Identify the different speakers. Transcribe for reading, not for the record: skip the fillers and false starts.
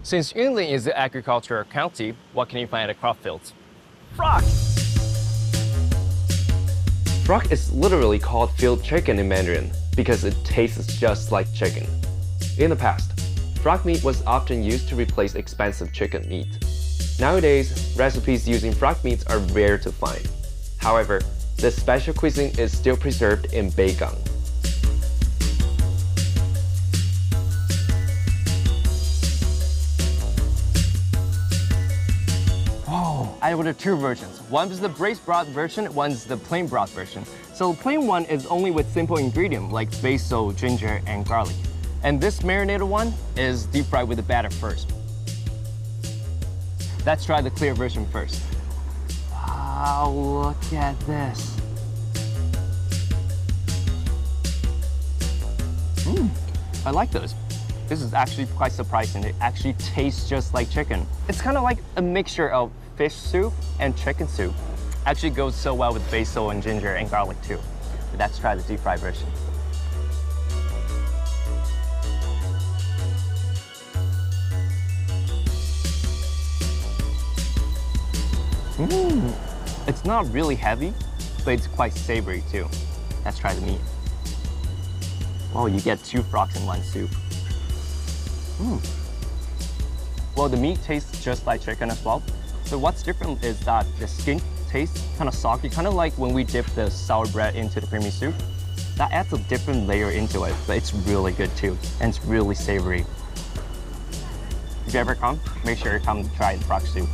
Speaker 1: Since Yunlin is an agricultural county, what can you find at crop fields? Frog!
Speaker 2: Frog is literally called field chicken in Mandarin because it tastes just like chicken. In the past, frog meat was often used to replace expensive chicken meat. Nowadays, recipes using frog meats are rare to find. However, this special cuisine is still preserved in Beigang.
Speaker 1: Oh, I ordered two versions. One is the braised broth version, one's the plain broth version. So the plain one is only with simple ingredients like basil, ginger, and garlic. And this marinated one is deep fried with the batter first. Let's try the clear version first. Wow, look at this. I like those. This is actually quite surprising. It actually tastes just like chicken. It's kind of like a mixture of fish soup and chicken soup. Actually goes so well with basil and ginger and garlic too. Let's try the deep fried version. It's not really heavy, but it's quite savory too. Let's try the meat. Oh, you get two frogs in one soup. Well, the meat tastes just like chicken as well. So what's different is that the skin tastes kind of soggy, kind of like when we dip the sour bread into the creamy soup. That adds a different layer into it, but it's really good too, and it's really savory. If you ever come, make sure you come try the frog soup.